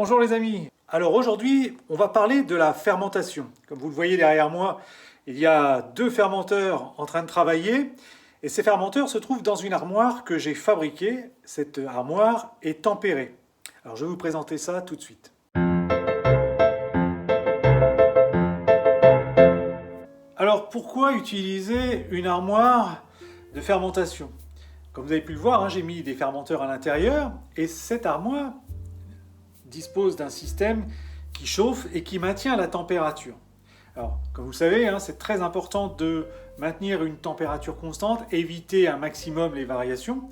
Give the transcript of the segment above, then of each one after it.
Bonjour les amis. Alors aujourd'hui, on va parler de la fermentation. Comme vous le voyez derrière moi, il y a deux fermenteurs en train de travailler. Et ces fermenteurs se trouvent dans une armoire que j'ai fabriquée. Cette armoire est tempérée. Alors je vais vous présenter ça tout de suite. Alors pourquoi utiliser une armoire de fermentation? Comme vous avez pu le voir, j'ai mis des fermenteurs à l'intérieur et cette armoire dispose d'un système qui chauffe et qui maintient la température. Alors, comme vous le savez, c'est très important de maintenir une température constante, éviter un maximum les variations.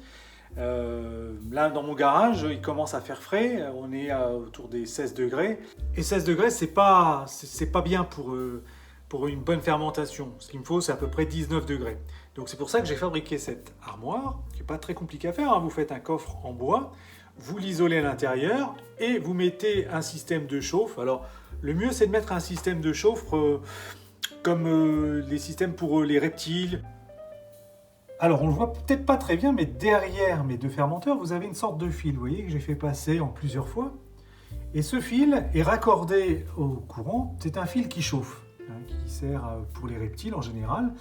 Là, dans mon garage, il commence à faire frais, on est autour des 16 degrés. Et 16 degrés, c'est pas bien pour une bonne fermentation. Ce qu'il me faut, c'est à peu près 19 degrés. Donc c'est pour ça que j'ai fabriqué cette armoire, qui n'est pas très compliqué à faire. Vous faites un coffre en bois, vous l'isolez à l'intérieur et vous mettez un système de chauffe. Alors, le mieux, c'est de mettre un système de chauffe comme les systèmes pour les reptiles. Alors, on le voit peut-être pas très bien, mais derrière mes deux fermenteurs, vous avez une sorte de fil, vous voyez, que j'ai fait passer en plusieurs fois. Et ce fil est raccordé au courant. C'est un fil qui chauffe, qui sert pour les reptiles en général,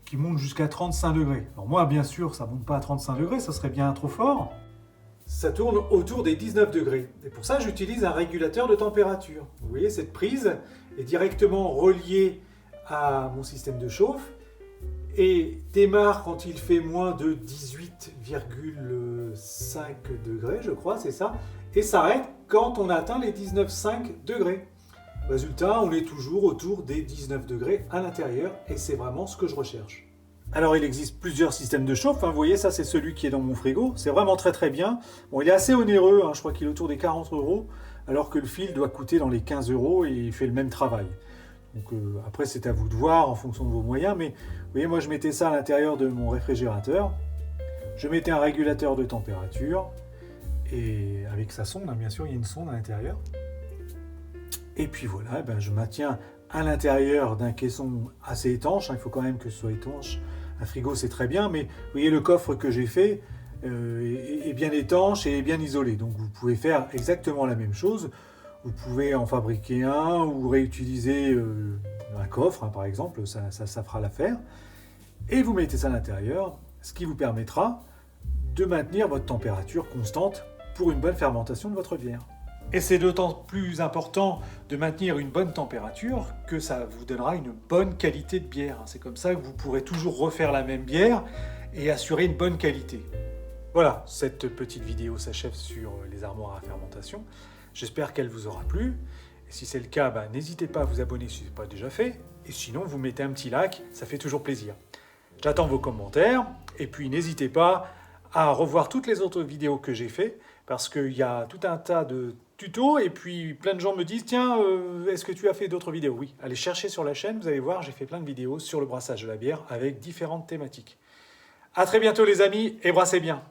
qui monte jusqu'à 35 degrés. Alors moi, bien sûr, ça ne monte pas à 35 degrés, ça serait bien trop fort. Ça tourne autour des 19 degrés. Et pour ça, j'utilise un régulateur de température. Vous voyez, cette prise est directement reliée à mon système de chauffe et démarre quand il fait moins de 18,5 degrés, je crois, c'est ça, et s'arrête quand on atteint les 19,5 degrés. Résultat, on est toujours autour des 19 degrés à l'intérieur et c'est vraiment ce que je recherche. Alors il existe plusieurs systèmes de chauffe, vous voyez ça c'est celui qui est dans mon frigo, c'est vraiment très bien. Bon, il est assez onéreux, je crois qu'il est autour des 40 €, alors que le fil doit coûter dans les 15 € et il fait le même travail. Donc après c'est à vous de voir en fonction de vos moyens, mais vous voyez moi je mettais ça à l'intérieur de mon réfrigérateur, je mettais un régulateur de température, et avec sa sonde, bien sûr il y a une sonde à l'intérieur. Et puis voilà, je maintiens à l'intérieur d'un caisson assez étanche, il faut quand même que ce soit étanche. Un frigo c'est très bien, mais vous voyez le coffre que j'ai fait est bien étanche et bien isolé. Donc vous pouvez faire exactement la même chose. Vous pouvez en fabriquer un ou réutiliser un coffre, par exemple, ça fera l'affaire. Et vous mettez ça à l'intérieur, ce qui vous permettra de maintenir votre température constante pour une bonne fermentation de votre bière. Et c'est d'autant plus important de maintenir une bonne température que ça vous donnera une bonne qualité de bière. C'est comme ça que vous pourrez toujours refaire la même bière et assurer une bonne qualité. Voilà, cette petite vidéo s'achève sur les armoires à fermentation. J'espère qu'elle vous aura plu. Et si c'est le cas, n'hésitez pas à vous abonner si ce n'est pas déjà fait. Et sinon, vous mettez un petit like, ça fait toujours plaisir. J'attends vos commentaires. Et puis, n'hésitez pas à revoir toutes les autres vidéos que j'ai fait parce qu'il y a tout un tas de tutos et puis plein de gens me disent tiens, est-ce que tu as fait d'autres vidéos? Oui, allez chercher sur la chaîne, vous allez voir, j'ai fait plein de vidéos sur le brassage de la bière avec différentes thématiques. À très bientôt les amis et brassez bien.